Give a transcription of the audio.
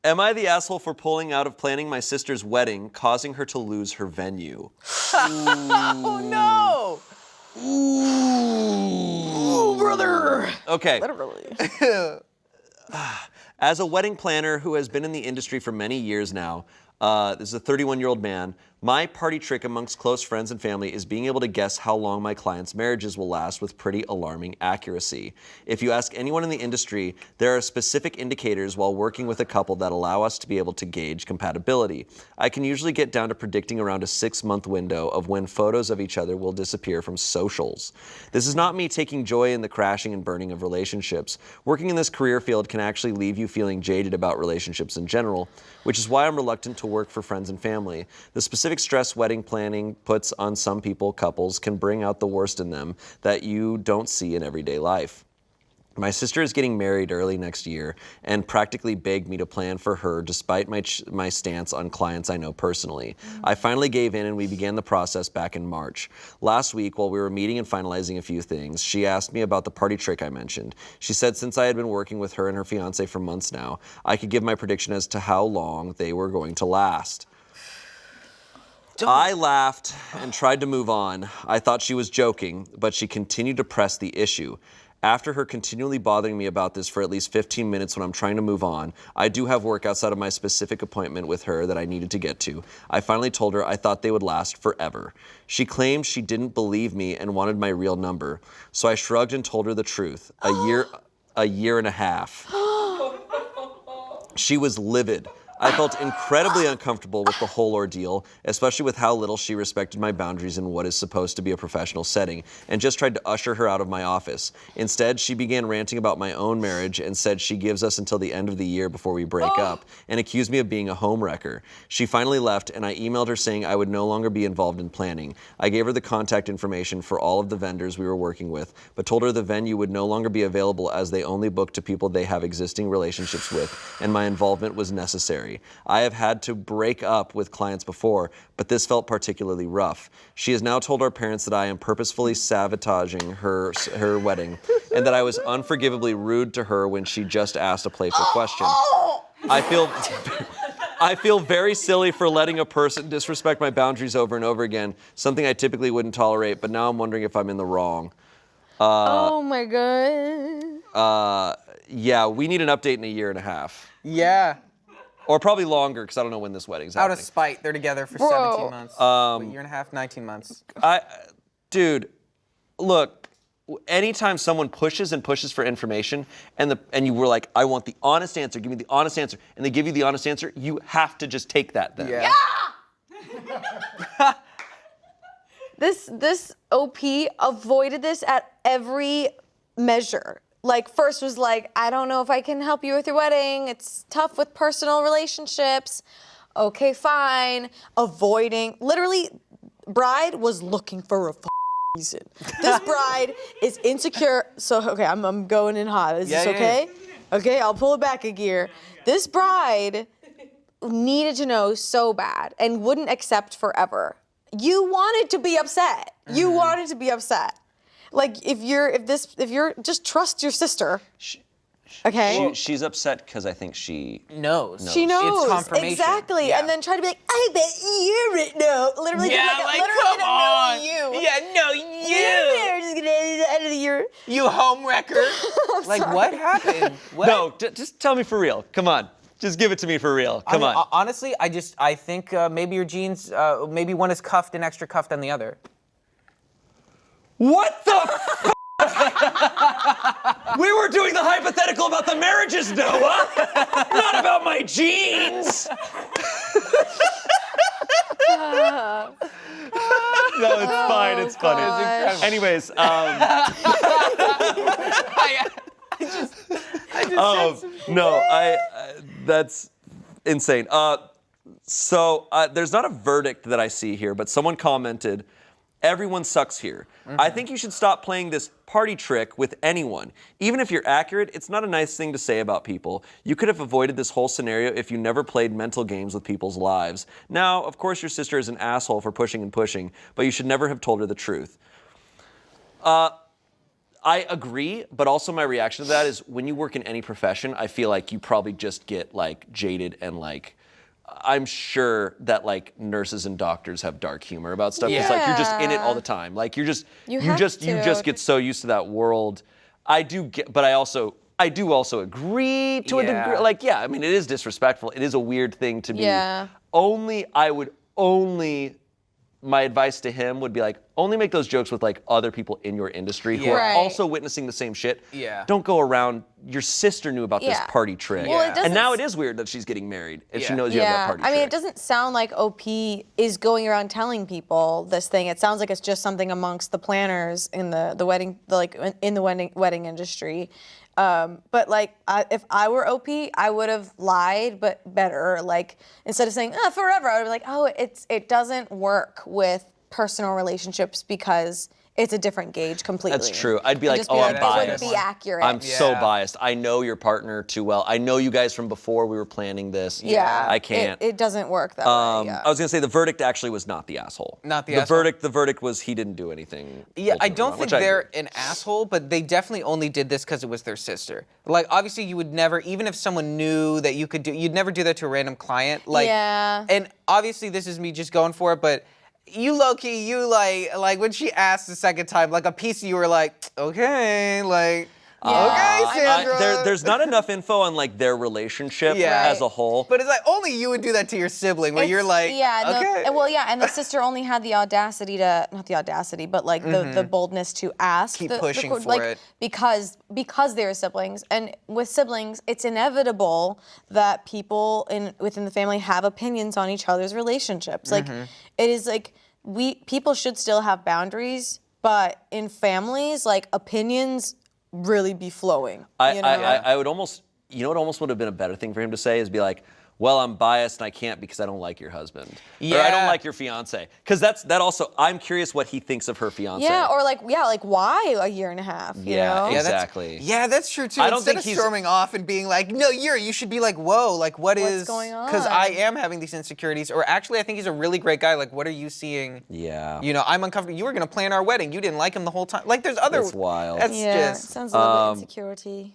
Am I the asshole for pulling out of planning my sister's wedding, causing her to lose her venue? Oh, no! Ooh, brother! Okay. Literally. As a wedding planner who has been in the industry for many years now, this is a 31-year-old man, my party trick amongst close friends and family is being able to guess how long my clients' marriages will last with pretty alarming accuracy. If you ask anyone in the industry, there are specific indicators while working with a couple that allow us to be able to gauge compatibility. I can usually get down to predicting around a 6-month window of when photos of each other will disappear from socials. This is not me taking joy in the crashing and burning of relationships. Working in this career field can actually leave you feeling jaded about relationships in general, which is why I'm reluctant to work for friends and family. The specific stress wedding planning puts on some couples can bring out the worst in them that you don't see in everyday life. My sister is getting married early next year and practically begged me to plan for her despite my stance on clients I know personally. I finally gave in and we began the process back in March. Last week, while we were meeting and finalizing a few things, she asked me about the party trick I mentioned. She said since I had been working with her and her fiance for months now, I could give my prediction as to how long they were going to last. I laughed and tried to move on. I thought she was joking, but she continued to press the issue. After her continually bothering me about this for at least 15 minutes when I'm trying to move on, I do have work outside of my specific appointment with her that I needed to get to. I finally told her I thought they would last forever. She claimed she didn't believe me and wanted my real number. So I shrugged and told her the truth. A year and a half. She was livid. I felt incredibly uncomfortable with the whole ordeal, especially with how little she respected my boundaries in what is supposed to be a professional setting, and just tried to usher her out of my office. Instead, she began ranting about my own marriage and said she gives us until the end of the year before we break up, and accused me of being a homewrecker. She finally left, and I emailed her saying I would no longer be involved in planning. I gave her the contact information for all of the vendors we were working with, but told her the venue would no longer be available as they only book to people they have existing relationships with, and my involvement was necessary. I have had to break up with clients before, but this felt particularly rough. She has now told our parents that I am purposefully sabotaging her wedding, and that I was unforgivably rude to her when she just asked a playful question. I feel very silly for letting a person disrespect my boundaries over and over again, something I typically wouldn't tolerate, but now I'm wondering if I'm in the wrong. Oh my God. Yeah, we need an update in a year and a half. Yeah. Or probably longer, because I don't know when this wedding's happening. Out of spite, they're together for 17 months. A year and a half, 19 months. Dude, look, anytime someone pushes and pushes for information, and you were like, I want the honest answer, give me the honest answer, and they give you the honest answer, you have to just take that then. Yeah. This OP avoided this at every measure. Like, first was like, I don't know if I can help you with your wedding. It's tough with personal relationships. Okay, fine. Avoiding. Literally, bride was looking for a reason. This bride is insecure. So, okay, I'm going in hot. Is this okay? Yeah. Okay, I'll pull it back a gear. This bride needed to know so bad and wouldn't accept forever. You wanted to be upset. You wanted to be upset. Like, if you're just trust your sister. Okay? She's upset because I think she knows. She knows. It's confirmation. Exactly. Yeah. And then try to be like, I bet you're it. No. Literally, yeah, literally come on. You. Yeah, no, you. Just gonna end of the year. You homewrecker. Like, what happened? What? No, just tell me for real. Come on. Just give it to me for real. Come on. Honestly, I think maybe your jeans, maybe one is cuffed and extra cuffed than the other. What the f***? We were doing the hypothetical about the marriages, Noah! Not about my jeans! No, it's fine, it's funny. Gosh. Anyways, that's insane. So there's not a verdict that I see here, but someone commented, everyone sucks here. I think you should stop playing this party trick with anyone. Even if you're accurate, it's not a nice thing to say about people. You could have avoided this whole scenario if you never played mental games with people's lives. Now, of course, your sister is an asshole for pushing and pushing, but you should never have told her the truth. I agree, but also my reaction to that is when you work in any profession, I feel like you probably just get like jaded and like, I'm sure that like nurses and doctors have dark humor about stuff. It's like you're just in it all the time. Like you just get so used to that world. I do do also agree to a degree. Like, I mean, it is disrespectful. It is a weird thing to be. Yeah. My advice to him would be like, only make those jokes with like other people in your industry who are Right. also witnessing the same shit. Yeah. Don't go around, your sister knew about this party trick. Well, it and now doesn't it is weird that she's getting married and she knows you have that party I mean, trick. it doesn't sound like OP is going around telling people this thing. It sounds like it's just something amongst the planners in the wedding industry. But like, if I were OP, I would have lied, but better. Like, instead of saying forever, I would be like, oh, it doesn't work with personal relationships because it's a different gauge completely. That's true. I'd be And like, just oh, I'm It biased. wouldn't be accurate. I'm so biased. I know your partner too well. I know you guys from before we were planning this. Yeah. I can't. It doesn't work that way. Yeah. I was gonna say the verdict actually was not the asshole. Not the asshole? The verdict was he didn't do anything. Yeah, I ultimately don't wrong, think which I they're agree. an asshole, but they definitely only did this because it was their sister. Like, obviously, you would never, even if someone knew that you could do, you'd never do that to a random client. Like, Yeah. And obviously, this is me just going for it, but you low-key, you like when she asked the second time, like a piece of you were like, okay, like, okay, Sandra. There's not enough info on like their relationship Yeah. as a whole. But it's like only you would do that to your sibling, where you're like, okay. And the sister only had the audacity to, not the audacity, but like the boldness to ask. Keep the pushing court, for like, it. Because they're siblings. And with siblings, it's inevitable that people within the family have opinions on each other's relationships. Like, it is like, people should still have boundaries, but in families, like, opinions really be flowing. I would almost, what almost would have been a better thing for him to say is be like, well, I'm biased and I can't because I don't like your husband. Or I don't like your fiance. Because that also, I'm curious what he thinks of her fiance. Yeah, or like why a year and a half? You know? Exactly. That's true too. I don't Instead think of he's storming off and being like, no, you should be like, whoa, like what's going on? Because I am having these insecurities. Or actually, I think he's a really great guy. Like, what are you seeing? Yeah. I'm uncomfortable. You were gonna plan our wedding. You didn't like him the whole time. Like, there's other. That's wild. That's Yeah, just. sounds a little bit insecurity.